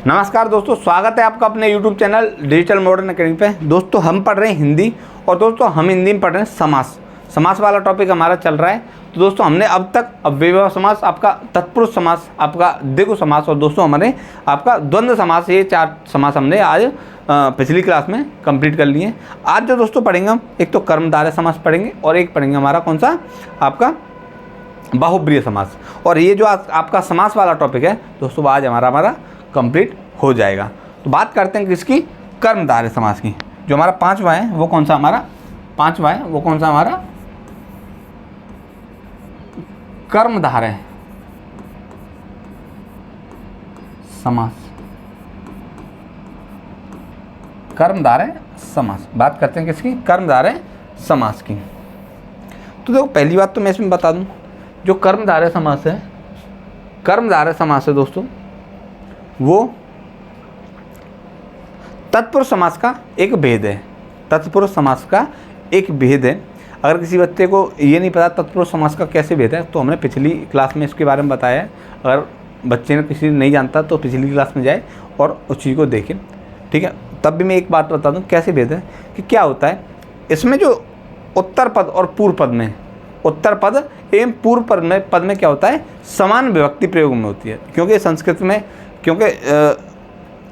नमस्कार दोस्तों, स्वागत है आपका अपने YouTube channel digital modern academy पे। दोस्तों हम पढ़ रहे हैं हिंदी, और दोस्तों हम हिंदी में पढ़ रहे हैं समास। समास वाला टॉपिक हमारा चल रहा है। तो दोस्तों हमने अब तक अव्ययभाव समास, आपका तत्पुरुष समास, आपका द्विगु समास और दोस्तों हमारे आपका द्वंद्व समास, ये 4 समास हमने आज पिछली क्लास में कंप्लीट कर लिए। आज जो दोस्तों पढ़ेंगे हम, एक तो कर्मधारय समास पढ़ेंगे और एक पढ़ेंगे हमारा कौन सा, आपका बहुब्रीहि समास। और ये जो आपका समास वाला टॉपिक है दोस्तों, आज हमारा कंप्लीट हो जाएगा। तो बात करते हैं किसकी, कर्मधारय समास की। जो हमारा 5वां है वो कौन सा, हमारा 5वां है वो कौन सा, हमारा कर्मधारय समास। कर्मधारय समास बात करते हैं किसकी, कर्मधारय समास की। तो देखो पहली बात तो मैं इसमें बता दूं, जो कर्मधारय समास है, कर्मधारय समास है दोस्तों, वो तत्पुरुष समास का एक भेद है। तत्पुरुष समास का एक भेद है। अगर किसी बच्चे को ये नहीं पता तत्पुरुष समास का कैसे भेद है, तो हमने पिछली क्लास में इसके बारे में बताया है। अगर बच्चे ने किसी नहीं जानता तो पिछली क्लास में जाए और उस चीज़ को देखें, ठीक है। तब भी मैं एक बात बता दूं कैसे भेद है, कि क्या होता है इसमें, जो उत्तर पद और पूर्व पद में, उत्तर पद एवं पूर्व पद में क्या होता है, समान विभक्ति प्रयोग में होती है। क्योंकि संस्कृत में, क्योंकि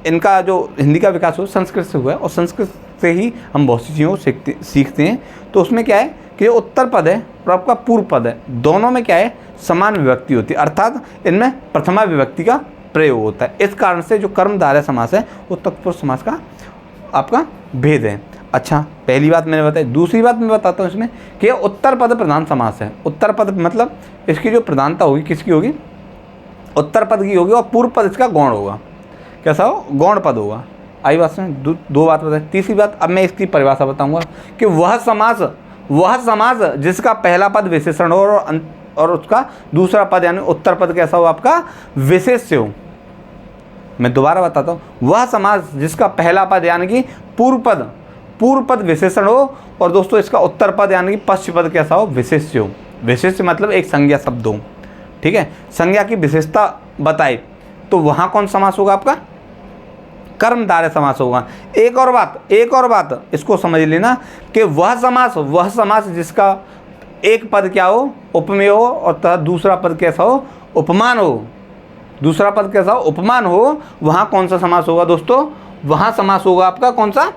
इनका जो हिंदी का विकास हुआ संस्कृत से हुआ है, और संस्कृत से ही हम बहुत सी चीज़ों को सीखते हैं। तो उसमें क्या है कि उत्तर पद है और आपका पूर्व पद है, दोनों में क्या है, समान विभक्ति होती है, अर्थात इनमें प्रथमा विभक्ति का प्रयोग होता है। इस कारण से जो कर्मधारय समास है वो तत्पुरुष समास का आपका भेद है। अच्छा, पहली बात मैंने बताई। दूसरी बात मैं बताता हूँ इसमें कि उत्तर पद प्रधान समास है। उत्तर पद मतलब इसकी जो प्रधानता होगी किसकी होगी, उत्तर पद की होगी, और पूर्व पद इसका गौण होगा। कैसा हो, गौण पद होगा। आई बात में दो बात बताई। तीसरी बात, अब मैं इसकी परिभाषा बताऊंगा कि वह समास जिसका पहला पद विशेषण हो और उसका दूसरा पद यानी उत्तर पद कैसा हो, आपका विशेष्य हो। मैं दोबारा बताता हूँ, वह समास जिसका पहला पद यानी कि पूर्व पद विशेषण हो, और दोस्तों इसका उत्तर पद यानी कि पश्चिम पद कैसा हो, विशेष्य हो। विशेष्य मतलब एक संज्ञा शब्द हो, ठीक है, संज्ञा की विशेषता बताए, तो वहाँ कौन समास होगा, आपका कर्मधारय समास होगा। एक और बात इसको समझ लेना कि वह समास जिसका एक पद क्या हो, उपमेय हो, और तथा दूसरा पद कैसा हो, उपमान हो, वहाँ कौन सा समास होगा दोस्तों, वहाँ समास होगा आपका कौन सा,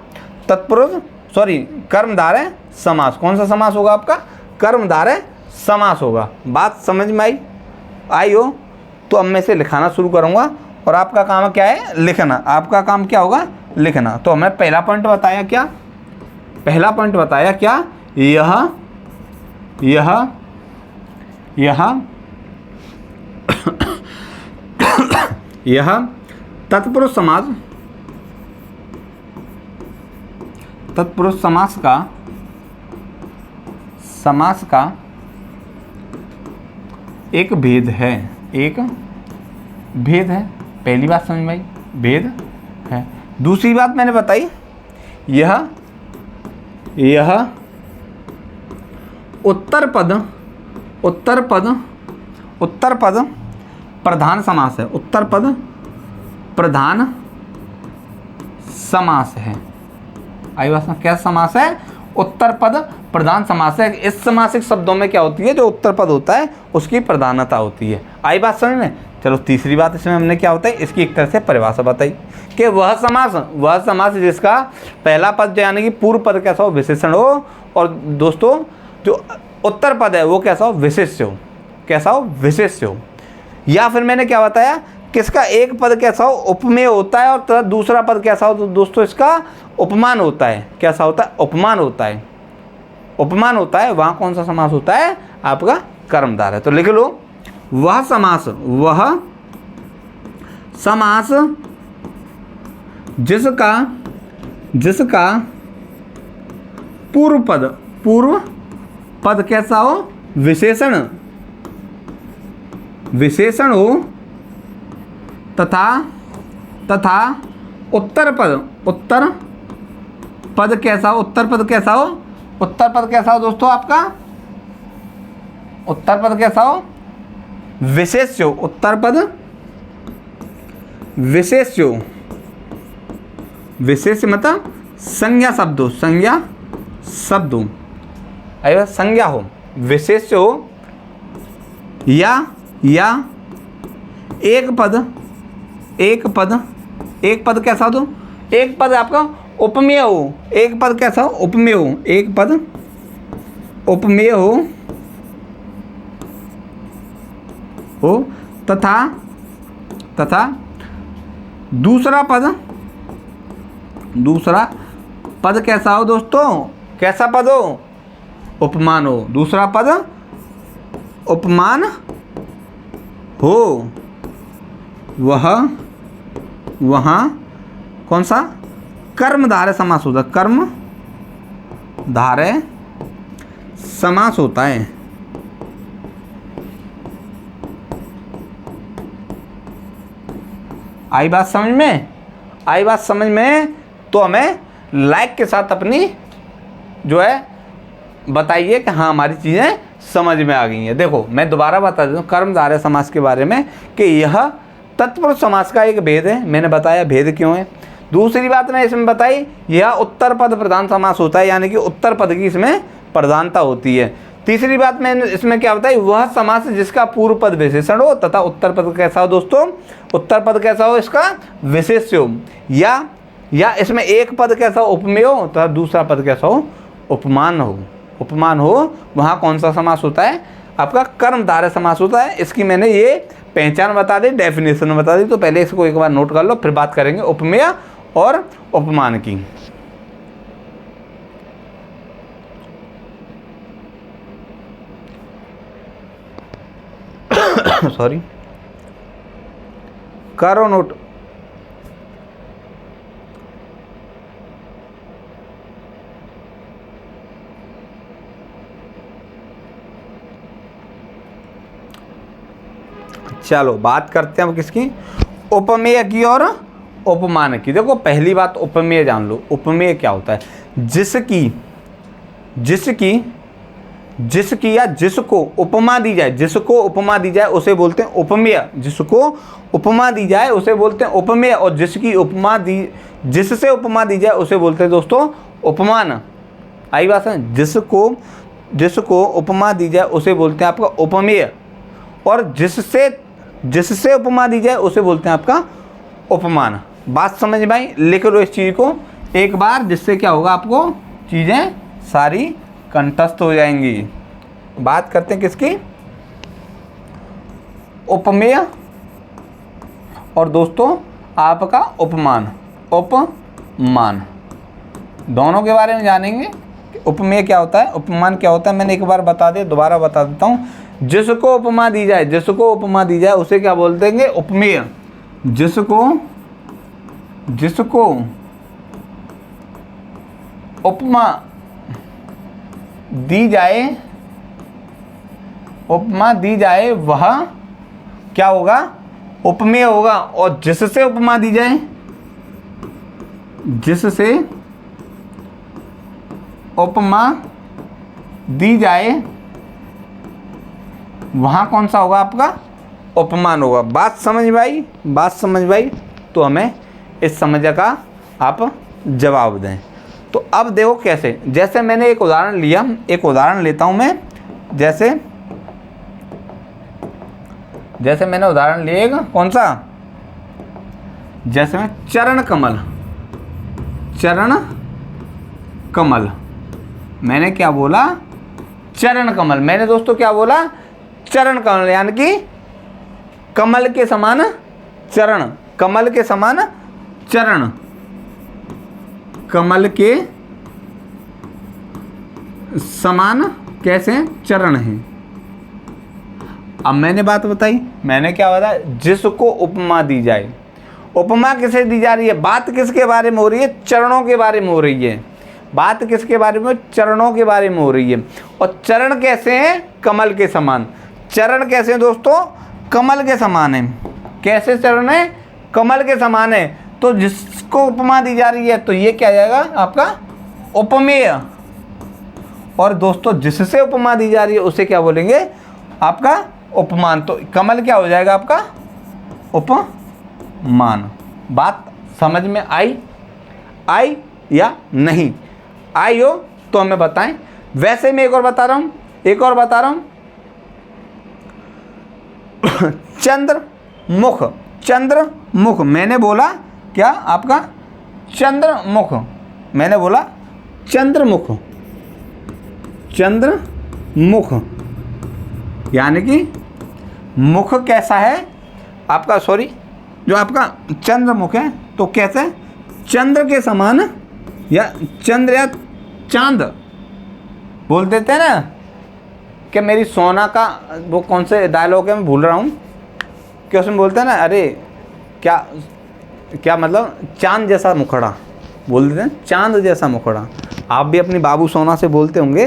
कर्मधारय समास। कौन सा समास होगा आपका, कर्मधारय समास होगा। बात समझ में आई हो तो अब मैं इसे लिखाना शुरू करूँगा, और आपका काम क्या है, लिखना। आपका काम क्या होगा, लिखना। तो हमें पहला पॉइंट बताया क्या, यह तत्पुरुष समास का एक भेद है। पहली बात समझ में आई, भेद है। दूसरी बात मैंने बताई, यह उत्तर पद प्रधान समास है। उत्तर पद प्रधान समास है। आई बात में, क्या समास है, उत्तर पद प्रधान समास है। इस समासिक शब्दों में क्या होती है, जो उत्तर पद होता है उसकी प्रधानता होती है। आई बात समझ में। चलो तीसरी बात इसमें हमने क्या होता है, इसकी एक तरह से परिभाषा बताई कि वह समास जिसका पहला पद यानी कि पूर्व पद कैसा हो, विशेषण हो, और दोस्तों जो उत्तर पद है वो कैसा हो, विशेष्य हो। या फिर मैंने क्या बताया, किसका एक पद कैसा हो, उपमेय होता है, और दूसरा पद कैसा हो, तो दोस्तों इसका उपमान होता है। कैसा होता है, उपमान होता है। वहाँ कौन सा समास होता है, आपका कर्मधारय। तो लिख लो, वह समास जिसका पूर्व पद कैसा हो, विशेषण हो, तथा उत्तर पद कैसा हो, दोस्तों, आपका उत्तर पद कैसा हो, विशेष्य हो। उत्तर पद विशेष्य हो, विशेष्य मतलब संज्ञा शब्द हो, संज्ञा शब्द हो, अरे संज्ञा हो, विशेष्य हो, या एक पद कैसा हो, एक पद आपका उपमेय हो, एक पद कैसा हो, उपमेय हो, एक पद उपमेय हो तथा दूसरा पद कैसा हो दोस्तों, कैसा पद हो, उपमान हो, दूसरा पद उपमान हो, वहाँ कौन सा कर्मधारय समास होता है, कर्मधारय समास होता है। आई बात समझ में? तो हमें लाइक के साथ अपनी जो है बताइए कि हाँ हमारी चीज़ें समझ में आ गई हैं। देखो मैं दोबारा बता देता हूँ कर्मधारय समास के बारे में कि यह तत्पुरुष समास का एक भेद है, मैंने बताया भेद क्यों है। दूसरी बात मैं इसमें बताई यह उत्तर पद प्रधान समास होता है, यानी कि उत्तर पद की इसमें प्रधानता होती है। तीसरी बात मैंने इसमें क्या बताई, वह समास जिसका पूर्व पद विशेषण हो तथा उत्तर पद कैसा हो दोस्तों, उत्तर पद कैसा हो, इसका विशेष्य हो, या इसमें एक पद कैसा हो, उपमेय हो, तथा दूसरा पद कैसा हो, उपमान हो, वहाँ कौन सा समास होता है, आपका कर्मधारय समास होता है। इसकी मैंने ये पहचान बता दी, डेफिनेशन बता दी, तो पहले इसको एक बार नोट कर लो, फिर बात करेंगे उपमेय और उपमान की। सॉरी, करो नोट। चलो बात करते हैं अब किसकी, उपमेय की और उपमान की। देखो पहली बात उपमेय जान लो, उपमेय क्या होता है, जिसकी या जिसको उपमा दी जाए, उसे बोलते हैं उपमेय। जिसको उपमा दी जाए उसे बोलते हैं उपमेय, और जिससे उपमा दी जाए उसे बोलते हैं दोस्तों उपमान। आई बात है, जिसको उपमा दी जाए उसे बोलते हैं आपका उपमेय, और जिससे उपमा दी जाए उसे बोलते हैं आपका उपमान। बात समझ में आई? लिख लो इस चीज़ को एक बार, जिससे क्या होगा, आपको चीज़ें सारी कंठस्थ हो जाएंगी। बात करते हैं किसकी, उपमेय और दोस्तों आपका उपमान दोनों के बारे में जानेंगे। उपमेय क्या होता है, उपमान क्या होता है, मैंने एक बार बता दिया, दोबारा बता देता हूँ। जिसको उपमा दी जाए उसे क्या बोलते हैं, उपमेय। जिसको उपमा दी जाए वह क्या होगा, उपमेय होगा। और जिससे उपमा दी जाए, वहाँ कौन सा होगा, आपका उपमान होगा। बात समझ में आई? तो हमें इस समस्या का आप जवाब दें। तो अब देखो कैसे, जैसे मैंने एक उदाहरण लिया, एक उदाहरण लेता हूँ मैं। जैसे मैंने उदाहरण लिएगा कौन सा, जैसे मैं चरण कमल, मैंने क्या बोला, चरण कमल। मैंने दोस्तों क्या बोला, चरण कमल, यानी कि कमल के समान चरण, कमल के समान कैसे चरण है। अब मैंने बात बताई, मैंने क्या बताया, जिसको उपमा दी जाए। उपमा किसे दी जा रही है, बात किसके बारे में हो रही है, चरणों के बारे में हो रही है। बात किसके बारे में, चरणों के बारे में हो रही है। और चरण कैसे हैं, कमल के समान। चरण कैसे हैं दोस्तों, कमल के समान है। कैसे चरण है, कमल के समान है। तो जिसको उपमा दी जा रही है तो ये क्या जाएगा, आपका उपमेय। और दोस्तों जिससे उपमा दी जा रही है उसे क्या बोलेंगे, आपका उपमान। तो कमल क्या हो जाएगा, आपका उपमान। बात समझ में आई या नहीं आई हो तो हमें बताएं। वैसे मैं एक और बता रहा हूँ, चंद्रमुख, मैंने बोला क्या आपका चंद्रमुख, मैंने बोला चंद्रमुख यानी कि मुख कैसा है आपका, सॉरी जो आपका चंद्रमुख है तो कैसे चंद्र के समान, या चंद्र या चांद बोल देते हैं ना कि मेरी सोना का वो कौन से डायलॉग है मैं भूल रहा हूँ कि उसमें बोलते हैं ना, अरे क्या मतलब चांद जैसा मुखड़ा बोल देते हैं, चांद जैसा मुखड़ा। आप भी अपनी बाबू सोना से बोलते होंगे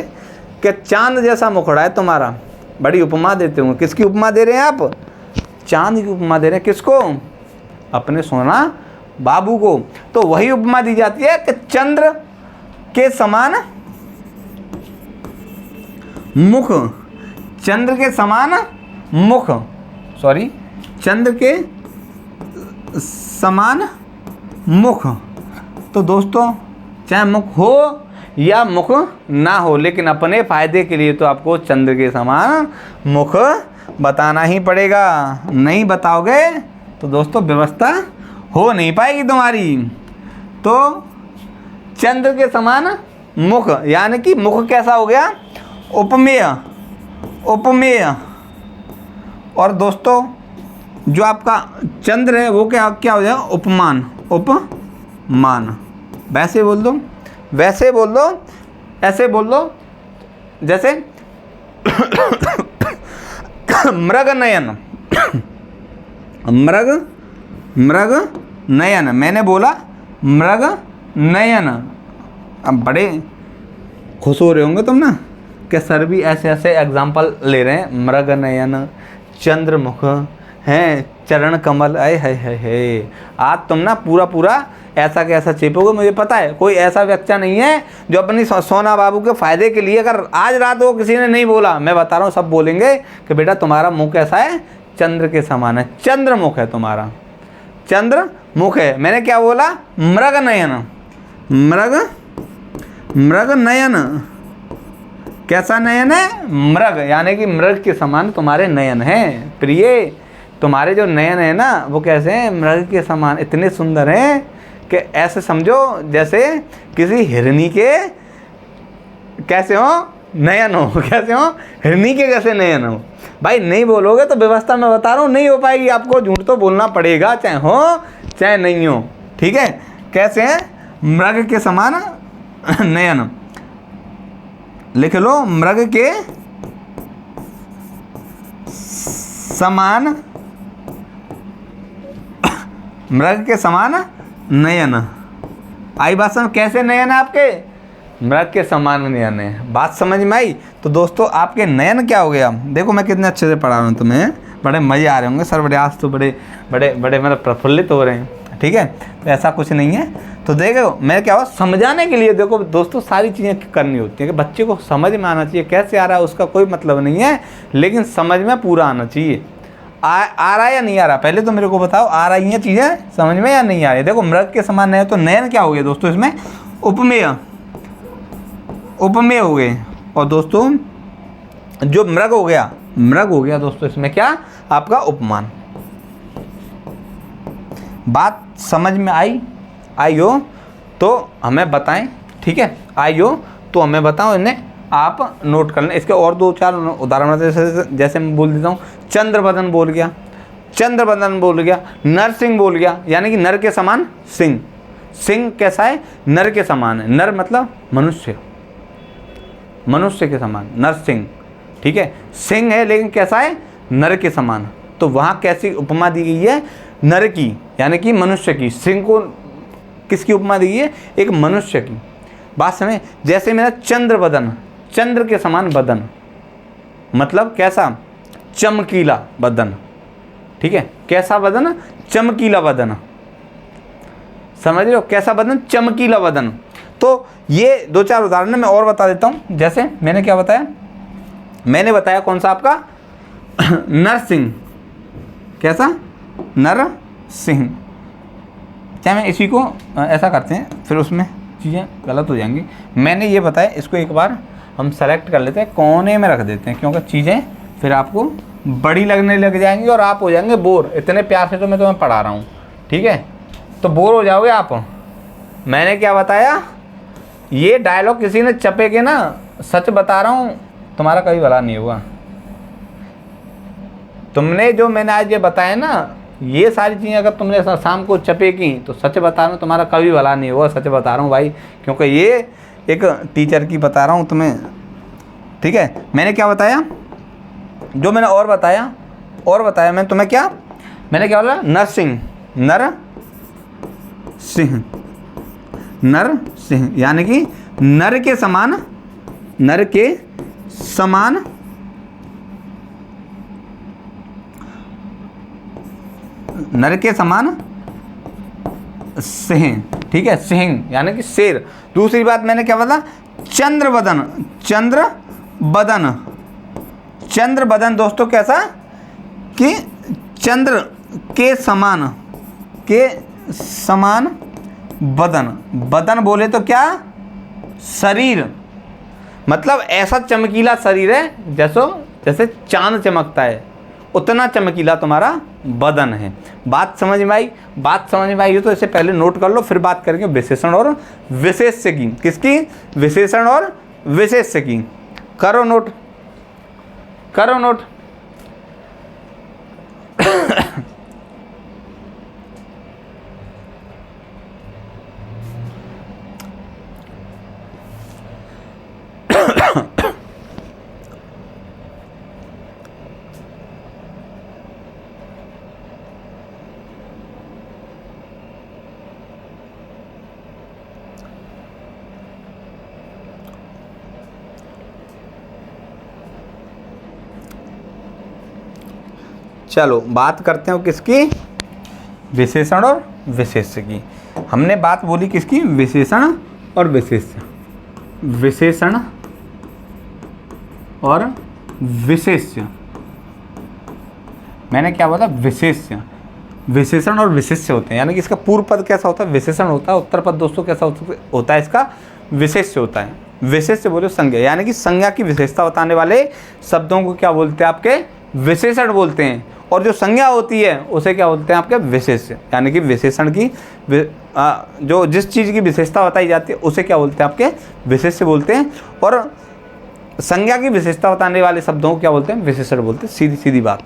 कि चांद जैसा मुखड़ा है तुम्हारा, बड़ी उपमा देते होंगे। किसकी उपमा दे रहे हैं आप? चांद की उपमा दे रहे हैं। किसको? अपने सोना बाबू को। तो वही उपमा दी जाती है कि चंद्र के समान मुख, चंद्र के समान मुख, सॉरी चंद्र के समान मुख। तो दोस्तों चाहे मुख हो या मुख ना हो, लेकिन अपने फायदे के लिए तो आपको चंद्र के समान मुख बताना ही पड़ेगा। नहीं बताओगे तो दोस्तों व्यवस्था हो नहीं पाएगी तुम्हारी। तो चंद्र के समान मुख यानी कि मुख कैसा हो गया? उपमेय। और दोस्तों जो आपका चंद्र है वो क्या हो जाएगा? उपमान। वैसे बोल दो, ऐसे बोल दो जैसे मृग नयन, मैंने बोला मृग नयन। अब बड़े खुश हो रहे होंगे तुम ना कि सर भी ऐसे एग्जाम्पल ले रहे हैं। मृग नयन, चंद्रमुख हैं, चरण कमल, आए है। आज तुम ना पूरा ऐसा कैसा चेपोगे मुझे पता है। कोई ऐसा व्यक्ति नहीं है जो अपनी सोना बाबू के फायदे के लिए, अगर आज रात को किसी ने नहीं बोला, मैं बता रहा हूँ सब बोलेंगे कि बेटा तुम्हारा मुख कैसा है? चंद्र के समान है, चंद्रमुख है तुम्हारा, चंद्रमुख है। मैंने क्या बोला? मृग नयन। कैसा नयन है? मृग यानी कि मृग के समान तुम्हारे नयन हैं प्रिय। तुम्हारे जो नयन है ना वो कैसे हैं? मृग के समान, इतने सुंदर हैं कि ऐसे समझो जैसे किसी हिरनी के कैसे हो नयन हो, कैसे हो हिरनी के कैसे नयन हो। भाई नहीं बोलोगे तो व्यवस्था मैं बता रहा हूँ नहीं हो पाएगी। आपको झूठ तो बोलना पड़ेगा, चाहे हो चाहे नहीं हो, ठीक है। कैसे हैं? मृग के समान नयन। लिख लो, मृग के समान नयन। आई बात समझ? कैसे नयन है आपके? मृग के समान नयन है। बात समझ में आई? तो दोस्तों आपके नयन क्या हो गया? देखो मैं कितने अच्छे से पढ़ा रहा हूँ तुम्हें, बड़े मज़े आ रहे होंगे सर, बड़े आज तो बड़े मतलब प्रफुल्लित हो रहे हैं, ठीक है। तो ऐसा कुछ नहीं है। तो देखो मैं क्या हुआ समझाने के लिए, देखो दोस्तों सारी चीज़ें करनी होती है कि बच्चे को समझ में आना चाहिए। कैसे आ रहा है उसका कोई मतलब नहीं है, लेकिन समझ में पूरा आना चाहिए। आ रहा है या नहीं आ रहा? पहले तो मेरे को बताओ, आ रही हैं चीज़ें समझ में या नहीं आ रही? देखो मृग के समान नयन, तो नयन क्या हो गया दोस्तों? इसमें उपमेय हो गए। और दोस्तों जो मृग हो गया दोस्तों इसमें क्या? आपका उपमान। बात समझ में आई हो तो हमें बताएं, ठीक है। आई हो तो हमें बताओ, इन्हें आप नोट कर लें। इसके और 2-4 उदाहरण जैसे मैं बोल देता हूँ। चंद्रबदन बोल गया, नरसिंह बोल गया, यानी कि नर के समान सिंह। सिंह कैसा है? नर के समान है। नर मतलब मनुष्य के समान, नरसिंह, ठीक है। सिंह है लेकिन कैसा है? नर के समान। तो वहाँ कैसी उपमा दी गई है? नर की, यानी कि मनुष्य की। सिंह को किसकी उपमा दी गई है? एक मनुष्य की। बात समझे? जैसे मेरा चंद्रबदन, चंद्र के समान बदन, मतलब कैसा? चमकीला बदन, ठीक है। कैसा बदन? चमकीला बदन। समझ रहे हो? कैसा बदन? चमकीला बदन। तो ये 2-4 उदाहरण मैं और बता देता हूँ। जैसे मैंने क्या बताया? मैंने बताया कौन सा आपका? नरसिंह। कैसा? नरसिंह। क्या मैं इसी को ऐसा करते हैं, फिर उसमें चीज़ें गलत हो जाएंगी। मैंने ये बताया, इसको एक बार हम सेलेक्ट कर लेते हैं, कोने में रख देते हैं, क्योंकि चीज़ें फिर आपको बड़ी लगने लग जाएंगी और आप हो जाएंगे बोर। इतने प्यार से तो मैं तुम्हें पढ़ा रहा हूँ, ठीक है, तो बोर हो जाओगे आप। मैंने क्या बताया, ये डायलॉग किसी ने चपे के ना, सच बता रहा हूँ, तुम्हारा कभी भला नहीं होगा। तुमने जो मैंने आज ये बताया ना, ये सारी चीज़ें अगर तुमने शाम को चपे की, तो सच बता रहा हूँ तुम्हारा कभी भला नहीं होगा। सच बता रहा हूँ भाई, क्योंकि ये एक टीचर की बता रहा हूँ तुम्हें, ठीक है। मैंने क्या बताया, जो मैंने और बताया मैंने तुम्हें, क्या मैंने क्या बोला, नरसिंह, नर सिंह, यानी कि नर के समान सिंह, ठीक है, सिंह यानी कि शेर। दूसरी बात मैंने क्या बोला, चंद्रबदन दोस्तों कैसा, कि चंद्र के समान बदन बोले तो क्या, शरीर, मतलब ऐसा चमकीला शरीर है जैसे चांद चमकता है, उतना चमकीला तुम्हारा बदन है। बात समझ में आई हो तो इसे पहले नोट कर लो, फिर बात करेंगे विशेषण और विशेष्य की। किसकी, विशेषण और विशेष्य की। करो नोट। चलो बात करते हो किसकी, विशेषण और विशेष्य की। हमने बात बोली किसकी, विशेषण और विशेष्य, विशेषण और विशेष्य। मैंने क्या बोला, विशेषण और विशेष्य होते हैं, यानी कि इसका पूर्व पद कैसा होता है, विशेषण होता है। उत्तर पद दोस्तों कैसा होता है, इसका विशेष्य होता है। विशेष्य बोलो संज्ञा, यानी कि संज्ञा की विशेषता बताने वाले शब्दों को क्या बोलते हैं, आपके विशेषण बोलते हैं। और जो संज्ञा होती है उसे क्या बोलते हैं, आपके विशेष्य। यानी कि विशेषण की जो जिस चीज़ की विशेषता बताई जाती है उसे क्या बोलते हैं, आपके विशेष्य बोलते हैं। और संज्ञा की विशेषता बताने वाले शब्दों को क्या बोलते हैं, विशेषण बोलते हैं। सीधी सीधी बात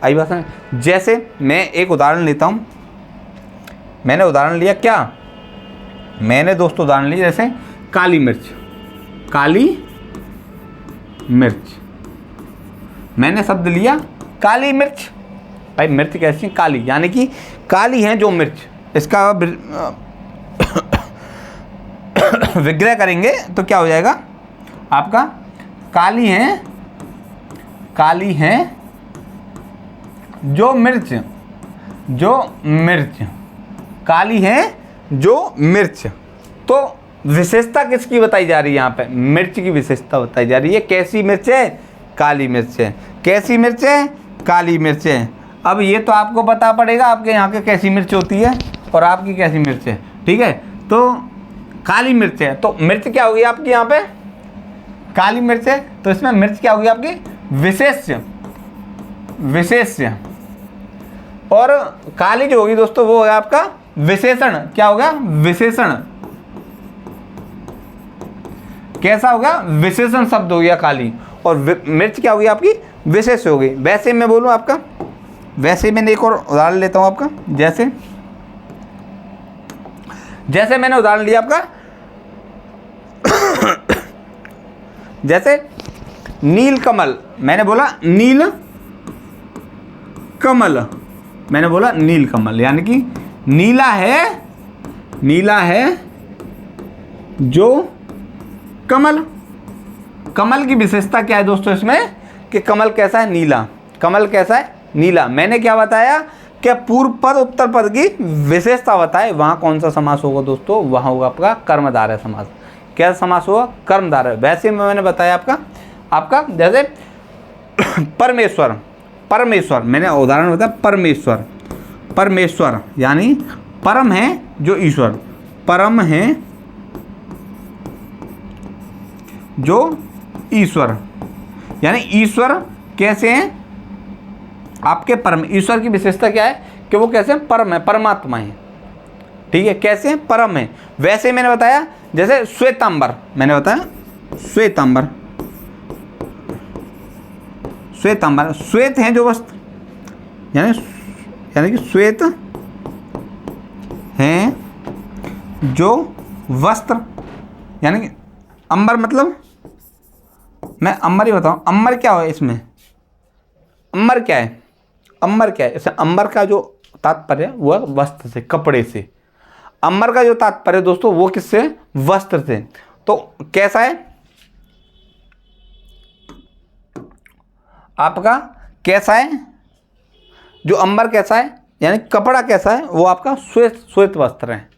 आई बात है। जैसे मैं एक उदाहरण लेता हूँ, मैंने उदाहरण लिया क्या, मैंने दोस्तों उदाहरण लिया जैसे काली मिर्च, मैंने शब्द लिया काली मिर्च। भाई मिर्च कैसी है, काली, यानी कि काली है जो मिर्च, इसका विग्रह करेंगे तो क्या हो जाएगा आपका, काली है जो मिर्च, काली है जो मिर्च। तो विशेषता किसकी बताई जा रही है, यहाँ पे मिर्च की विशेषता बताई जा रही है। कैसी मिर्च है, काली मिर्च है। कैसी मिर्च है, काली मिर्च है। अब ये तो आपको पता पड़ेगा आपके यहाँ के कैसी मिर्च होती है और आपकी कैसी मिर्च है, ठीक है। तो काली मिर्च है, तो मिर्च क्या होगी आपकी, यहाँ पे काली मिर्च है तो इसमें मिर्च क्या होगी आपकी, विशेष्य। और काली जो होगी दोस्तों वो होगा आपका विशेषण। क्या होगा, विशेषण। कैसा होगा, विशेषण शब्द हो गया काली। और मिर्च क्या होगी आपकी, विशेष हो गई। वैसे मैं बोलूँ आपका, वैसे मैंने एक और उदाहरण लेता हूँ आपका, जैसे मैंने उदाहरण लिया आपका जैसे नील कमल, मैंने बोला नील कमल, यानी कि नीला है जो कमल की विशेषता क्या है दोस्तों इसमें, कि कमल कैसा है, नीला। मैंने क्या बताया कि पूर्व पद उत्तर पद की विशेषता बताए। वहाँ कौन सा समास होगा दोस्तों, वहाँ होगा आपका कर्मधारय समास। क्या समास होगा, कर्मधारय। वैसे मैंने बताया आपका जैसे परमेश्वर, मैंने उदाहरण बताया परमेश्वर, यानी परम है जो ईश्वर, परम है जो ईश्वर, यानी ईश्वर कैसे हैं आपके परम। ईश्वर की विशेषता क्या है कि वो कैसे हैं, परम है, परमात्मा है। ठीक है, कैसे हैं, परम है। वैसे मैंने बताया जैसे श्वेतांबर, मैंने बताया श्वेतांबर, श्वेतांबर श्वेत हैं जो वस्त्र, यानी कि श्वेत हैं जो वस्त्र, यानी कि अंबर मतलब, मैं अंबर ही बताऊं, अंबर क्या है इसमें, अंबर क्या है, अंबर क्या है, इसे अंबर का जो तात्पर्य है वह वस्त्र से, कपड़े से। अंबर का जो तात्पर्य दोस्तों वो किससे, वस्त्र से। तो कैसा है आपका, कैसा है जो अंबर कैसा है, यानी कपड़ा कैसा है, वो आपका श्वेत, श्वेत वस्त्र है,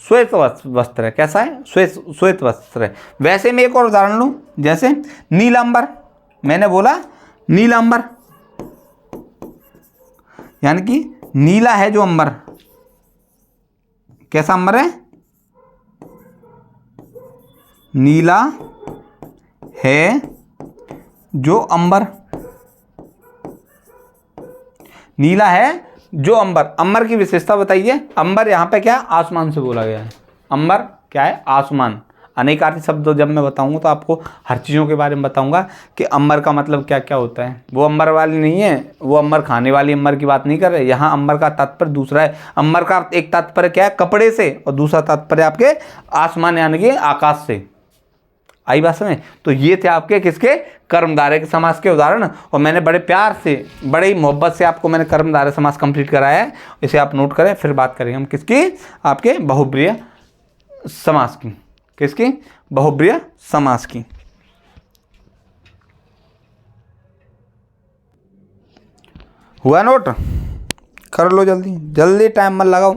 श्वेत वस्त्र है। कैसा है, श्वेत, श्वेत वस्त्र है। वैसे मैं एक और उदाहरण लूं, जैसे नीलांबर, मैंने बोला नीलांबर, यानी कि नीला है जो अंबर, कैसा अंबर है, नीला है जो अंबर, नीला है जो अंबर। अंबर की विशेषता बताइए। अंबर यहाँ पे क्या है, आसमान से बोला गया है। अंबर क्या है, आसमान। अनेकार्थी शब्द जब मैं बताऊंगा तो आपको हर चीज़ों के बारे में बताऊंगा कि अंबर का मतलब क्या क्या होता है। वो अंबर वाली नहीं है, वो अंबर खाने वाली अंबर की बात नहीं कर रहे। यहाँ अंबर का तात्पर्य दूसरा है। अंबर का एक तात्पर्य क्या है, कपड़े से, और दूसरा तात्पर्य आपके आसमान यानी कि आकाश से। आई बात समझ। तो ये थे आपके किसके, कर्मधारय के समास के उदाहरण। और मैंने बड़े प्यार से, बड़े ही मोहब्बत से आपको मैंने कर्मधारय समास कंप्लीट कराया है। इसे आप नोट करें। फिर बात करेंगे हम किसकी, आपके बहुब्रीहि समास की। किसकी, बहुब्रीहि समास की। हुआ नोट, कर लो जल्दी जल्दी, टाइम मत लगाओ।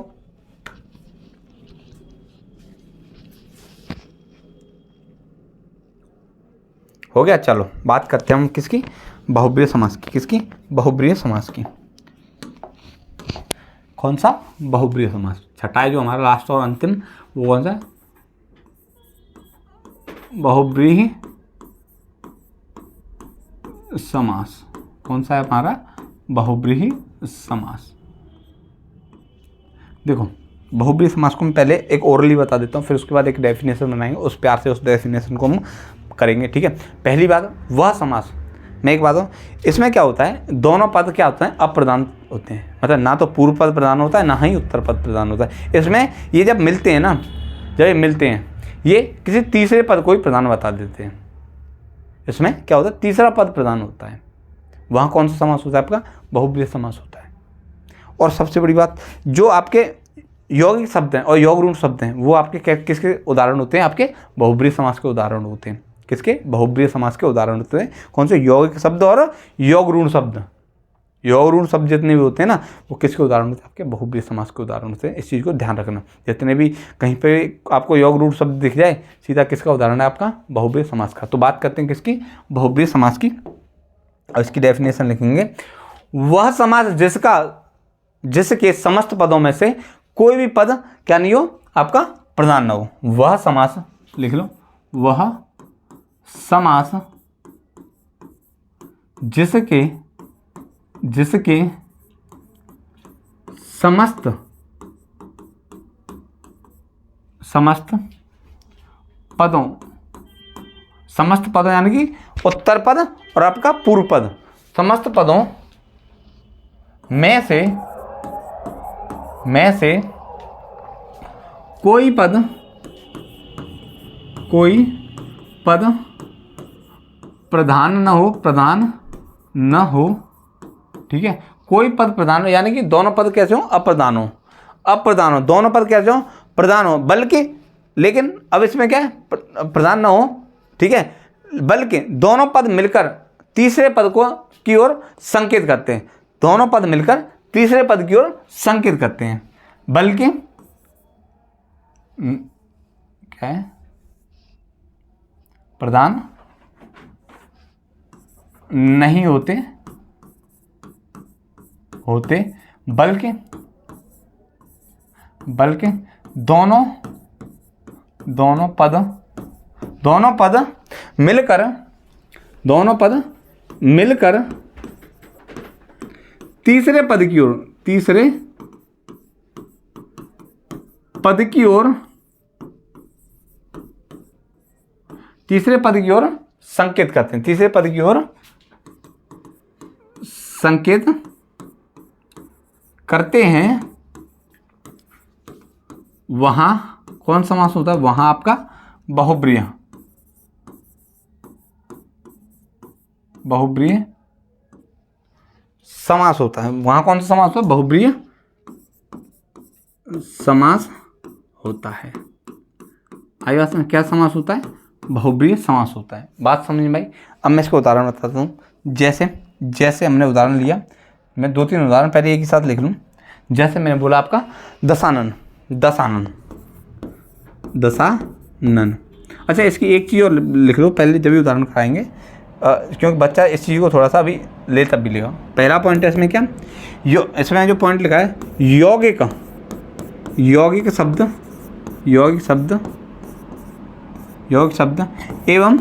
हो गया, चलो बात करते हैं हम किसकी, बहुब्रीहि समास की। किसकी, बहुब्रीहि समास की। कौन सा, बहुब्रीहि समास। छठा है जो हमारा लास्ट और अंतिम, वो कौन सा, बहुब्रीहि समास। कौन सा है हमारा, बहुब्रीहि समास। देखो बहुब्रीहि समास को मैं पहले एक ओरली बता देता हूँ, फिर उसके बाद एक डेफिनेशन बनाएंगे, उस प्यार से उस डेफिनेशन को हम करेंगे। ठीक है, पहली बात, वह समास। मैं एक बात हूँ, इसमें क्या होता है, दोनों पद क्या होते हैं, अप्रधान होते हैं। मतलब ना तो पूर्व पद प्रधान होता है, ना ही उत्तर पद प्रधान होता है। इसमें ये जब मिलते हैं ना, जब ये मिलते हैं, ये किसी तीसरे पद को ही प्रधान बता देते हैं। इसमें क्या होता है, तीसरा पद प्रधान होता है। वहाँ कौन सा समास होता है आपका, बहुब्रीहि समास होता है। और सबसे बड़ी बात, जो आपके यौगिक शब्द हैं और योग ऋण शब्द हैं, वो आपके किसके उदाहरण होते हैं, आपके बहुब्रीहि समास के उदाहरण होते हैं। किसके, बहुब्रीहि समास के उदाहरण होते हैं। कौन से, यौगिक शब्द और योग ऋण शब्द। योग ऋण शब्द जितने भी होते हैं ना, वो किसके उदाहरण होते हैं, आपके बहुब्रीहि समास के उदाहरण होते हैं। इस चीज़ को ध्यान रखना। जितने भी कहीं पे आपको योग ऋण शब्द दिख जाए, सीधा किसका उदाहरण है, आपका बहुब्रीहि समास का। तो बात करते हैं किसकी, बहुब्रीहि समास की। और इसकी डेफिनेशन लिखेंगे, वह समास जिसके समस्त पदों में से कोई भी पद क्या नहीं हो, आपका प्रधान न हो। वह समास, लिख लो, वह समास जिसके समस्त पदों यानी कि उत्तर पद और आपका पूर्व पद, समस्त पदों में से कोई पद प्रधान न हो। ठीक है, कोई पद प्रधान हो, यानी कि दोनों पद कैसे हो, अप्रधान हो, दोनों पद कैसे हो, प्रधान हो। बल्कि, लेकिन अब इसमें क्या है, प्रधान न हो, ठीक है, बल्कि दोनों पद मिलकर तीसरे पद को की ओर संकेत करते हैं। दोनों पद मिलकर तीसरे पद की ओर संकेत करते हैं। बल्कि क्या है, प्रधान नहीं होते, बल्कि दोनों पद मिलकर तीसरे पद की ओर संकेत करते हैं। तीसरे पद की ओर संकेत करते हैं। वहां कौन समास होता है? वहां आपका बहुब्रीहि समास होता है। वहां कौन सा समास होता है? बहुब्रीहि समास होता है। आई बात समझ? क्या समास होता है? बहुब्रीहि समास होता है। बात समझ भाई। अब मैं इसको उदाहरण बताता हूँ। जैसे हमने उदाहरण लिया, मैं 2-3 उदाहरण पहले एक ही साथ लिख लूँ। जैसे मैंने बोला आपका दशानन। अच्छा, इसकी एक चीज़ और लिख लो पहले जब भी उदाहरण कराएंगे, क्योंकि बच्चा इस चीज़ को थोड़ा सा अभी ले तब भी लेगा। पहला पॉइंट है इसमें क्या, इसमें जो पॉइंट लिखा है यौगिक शब्द एवं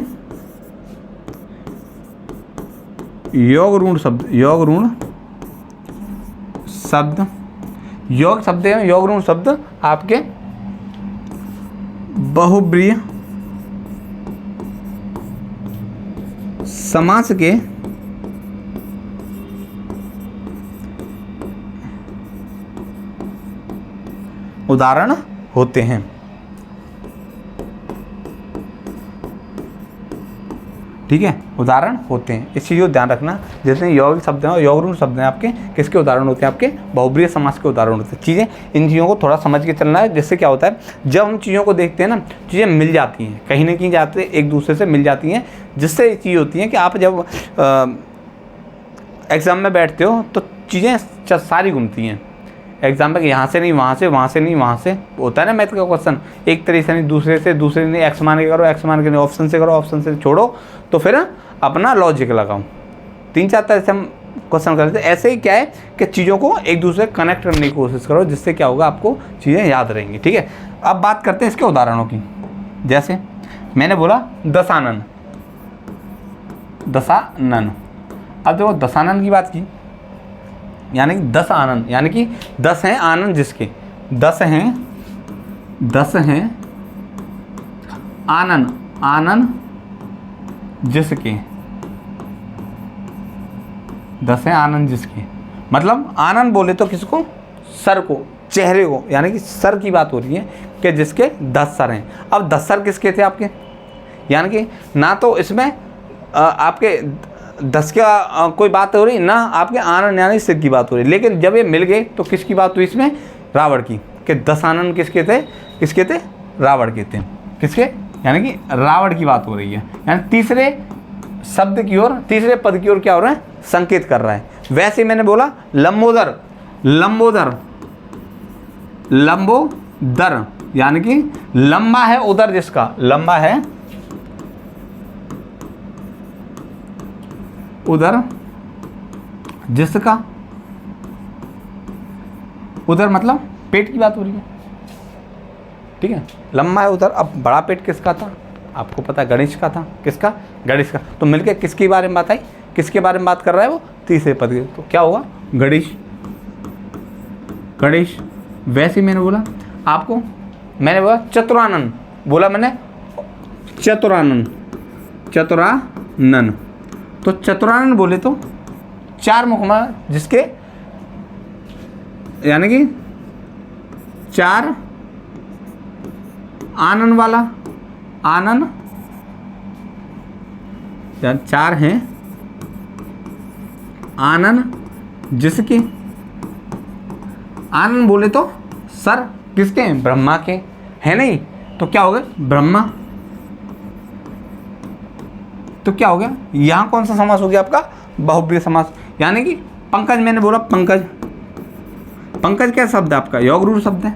योग ऋण शब्द आपके बहुब्रीहि समास के उदाहरण होते हैं। ठीक है, उदाहरण होते हैं। इस चीज़ को ध्यान रखना। जैसे यौगिक शब्द हैं और योग ऋण शब्द हैं, आपके किसके उदाहरण होते हैं? आपके बहुब्रीहि समास के उदाहरण होते हैं। चीज़ें, इन चीज़ों को थोड़ा समझ के चलना है। जिससे क्या होता है, जब हम चीज़ों को देखते हैं ना, चीज़ें मिल जाती हैं, कहीं ना कहीं जाते एक दूसरे से मिल जाती हैं। जिससे एक चीज़ होती है कि आप जब एग्ज़ाम में बैठते हो तो चीज़ें सारी घूमती हैं। एग्जाम में यहाँ से नहीं वहाँ से, वहाँ से नहीं वहाँ से, होता है ना मैथ का क्वेश्चन। एक तरीके से नहीं, दूसरे नहीं, एक्स मान के करो, एक्स मान के नहीं, ऑप्शन से करो, ऑप्शन से छोड़ो, तो फिर अपना लॉजिक लगाओ। 3-4 तरह से हम क्वेश्चन करते हैं। ऐसे ही क्या है कि चीज़ों को एक दूसरे कनेक्ट करने की कोशिश करो, जिससे क्या होगा, आपको चीज़ें याद रहेंगी। ठीक है, अब बात करते हैं इसके उदाहरणों की। जैसे मैंने बोला दशानन। अब देखो दशानन की बात की, यानी कि 10 आनंद, यानी कि 10 हैं आनंद जिसके, 10 हैं आनंद जिसके, 10 हैं आनंद जिसके। मतलब आनंद बोले तो किसको? सर को, चेहरे को, यानी कि सर की बात हो रही है कि जिसके 10 सर हैं। अब 10 सर किसके थे आपके? यानी कि ना तो इसमें आपके 10 का कोई बात हो रही, ना आपके आनंद यानी सिर की बात हो रही। लेकिन जब ये मिल गए तो किसकी बात हुई इसमें? रावण की। कि 10 आनंद किसके थे? रावण के थे। किसके? यानी कि रावण की बात हो रही है। यानी तीसरे शब्द की ओर, तीसरे पद की ओर क्या हो रहा है? संकेत कर रहा है। वैसे मैंने बोला लंबोदर, यानी कि लंबा है उदर जिसका, लंबा है उदर जिसका, उदर मतलब पेट की बात हो रही है। ठीक है, लंबा है उदर। अब बड़ा पेट किसका था? आपको पता है, गणेश का था। किसका? गणेश का। तो मिलके किसके बारे में बात आई? किसके बारे में बात कर रहा है वो? तीसरे पद के। तो क्या होगा? गणेश। वैसे मैंने बोला आपको, मैंने बोला चतुरानन, बोला मैंने चतुरानन। तो चतुरानन बोले तो 4 मुखमा जिसके, यानी कि 4 आनन वाला, आनन, 4 हैं आनन जिसके। आनन बोले तो सर किसके हैं? ब्रह्मा के, है नहीं? तो क्या हो गया? ब्रह्मा। तो क्या हो गया? यहाँ कौन सा समास हो गया आपका? बहुब्रीहि समास। यानी कि पंकज, मैंने बोला पंकज क्या शब्द है आपका? योग रूढ़ शब्द है।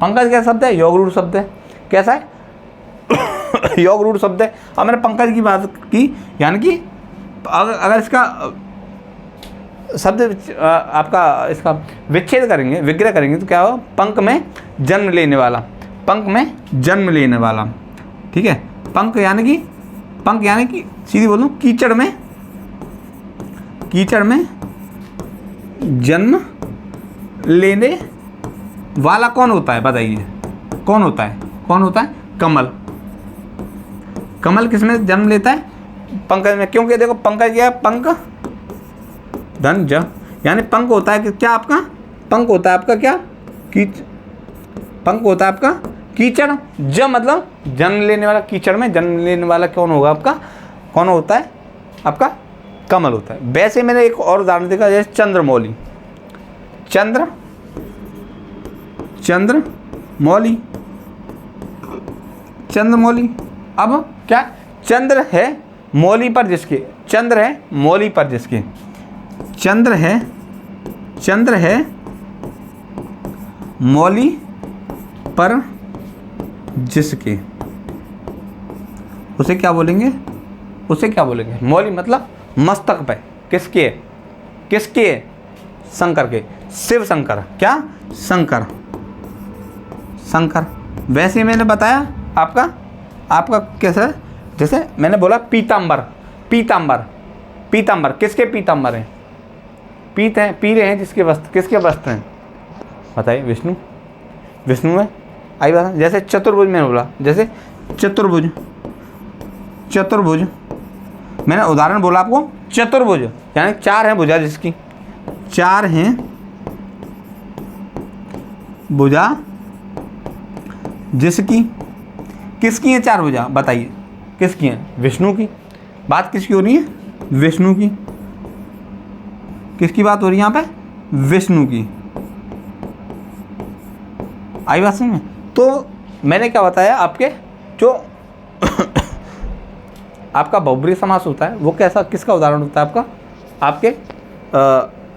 पंकज क्या शब्द है? योग रूढ़ शब्द है। कैसा है? योग रूढ़ शब्द है। अब मैंने पंकज की बात की, यानी कि अगर इसका शब्द आपका इसका विच्छेद करेंगे, विग्रह करेंगे तो क्या हो, पंख में जन्म लेने वाला, पंख में जन्म लेने वाला। ठीक है, पंख यानी कि सीधी बोलूं कीचड़ में जन्म लेने वाला कौन होता है, बताइए कौन होता है? कमल किस में जन्म लेता है? पंकज में। क्योंकि देखो पंकज क्या है, पंख धन ज, यानी पंख होता है कि क्या आपका, पंख होता है आपका क्या, पंख होता है आपका कीचड़, ज मतलब जन्म लेने वाला, कीचड़ में जन्म लेने वाला कौन होगा आपका, कौन होता है आपका, कमल होता है। वैसे मैंने एक और उदाहरण देखा, जैसे चंद्रमौली, चंद्रमौली। अब क्या, चंद्र है मौली पर जिसके, चंद्र है मौली पर जिसके, चंद्र है मौली पर जिसके, उसे क्या बोलेंगे, मौली मतलब मस्तक पे, किसके, शंकर के, शिव शंकर, क्या शंकर। वैसे मैंने बताया आपका कैसा, जैसे मैंने बोला पीतांबर, किसके पीतांबर हैं, पी रहे हैं जिसके वस्त्र, किसके वस्त्र हैं, बताइए, विष्णु में आई बात। जैसे चतुर्भुज मैंने बोला, जैसे चतुर्भुज मैंने उदाहरण बोला आपको, चतुर्भुज यानी 4 हैं भुजा जिसकी, 4 हैं भुजा जिसकी, किसकी है 4 भुजा, बताइए किसकी है, विष्णु की। बात किसकी हो रही है, विष्णु की। किसकी बात हो रही है यहाँ पे, विष्णु की। आई बात समझ में। तो मैंने क्या बताया, आपके जो आपका बहुब्रीहि समास होता है वो कैसा, किसका उदाहरण होता है आपका, आपके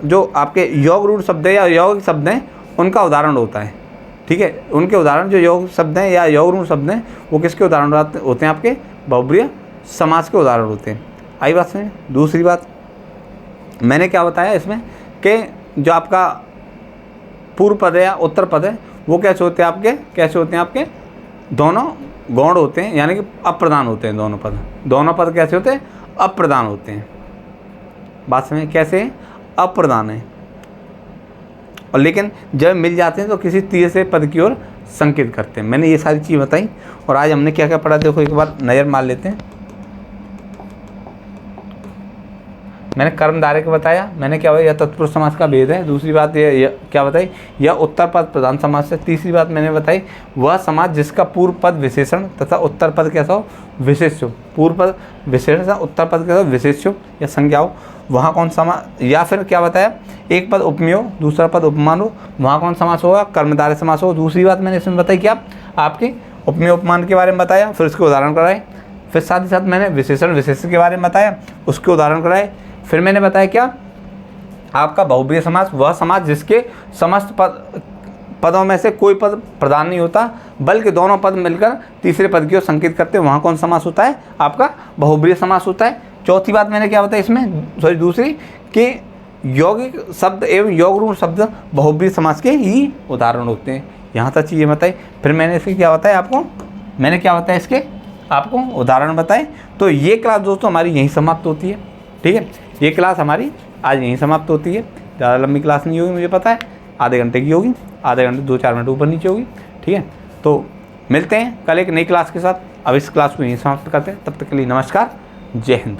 जो आपके योग रूढ़ शब्द है या यौगिक शब्द हैं उनका उदाहरण होता है। ठीक है, उनके उदाहरण जो योग शब्द हैं या योग रूढ़ शब्द हैं वो किसके उदाहरण होते हैं, आपके बहुब्रीहि समास के उदाहरण होते हैं। आई बात समझ। दूसरी बात मैंने क्या बताया इसमें कि जो आपका पूर्व पद है या उत्तर पद है वो कैसे होते हैं आपके, दोनों गौण होते हैं, यानी कि अप्रधान होते हैं दोनों पद कैसे होते हैं, अप्रधान होते हैं। बात समझ, कैसे अप्रधान है, और लेकिन जब मिल जाते हैं तो किसी तीसरे पद की ओर संकेत करते हैं। मैंने ये सारी चीज़ बताई, और आज हमने क्या क्या पढ़ा देखो एक बार नज़र मार लेते हैं। मैंने कर्मधारय को बताया, मैंने क्या बताया, यह तत्पुरुष समास का भेद है। दूसरी बात ये क्या बताई, यह उत्तर पद प्रधान समास है। तीसरी बात मैंने बताई, वह समास जिसका पूर्व पद विशेषण तथा उत्तर पद कैसा हो, विशेष हो। पूर्व पद विशेषण तथा उत्तर पद कैसा हो, विशेष हो या संज्ञा हो, वहाँ कौन समास। या फिर क्या बताया, एक पद उपमेय हो, दूसरा पद उपमान हो, वहाँ कौन समास होगा, कर्मधारय समास हो। दूसरी बात मैंने इसमें बताई क्या, आपके उपमेय उपमान के बारे में बताया, फिर उसके उदाहरण कराए। फिर साथ ही साथ मैंने विशेषण के बारे में बताया, उसके उदाहरण कराए। फिर मैंने बताया क्या, आपका बहुब्रीहि समास वह समास जिसके समस्त पदों में से कोई पद प्रधान नहीं होता, बल्कि दोनों पद मिलकर तीसरे पद की ओर संकेत करते हैं, वहाँ कौन समास होता है, आपका बहुब्रीहि समास होता है। चौथी बात मैंने क्या बताया इसमें, दूसरी कि यौगिक शब्द एवं योग रूढ़ शब्द बहुब्रीहि समास के ही उदाहरण होते हैं। यहाँ तक चीज़ें बताई। फिर मैंने इसके क्या बताया आपको, इसके आपको उदाहरण बताए। तो ये क्लास दोस्तों हमारी यहीं समाप्त होती है। ठीक है, ये क्लास हमारी आज यहीं समाप्त होती है। ज़्यादा लंबी क्लास नहीं होगी, मुझे पता है, आधे घंटे की होगी, आधे घंटे 2-4 मिनट ऊपर नीचे होगी। ठीक है, तो मिलते हैं कल एक नई क्लास के साथ। अब इस क्लास को यहीं समाप्त करते हैं, तब तक के लिए नमस्कार, जय हिंद।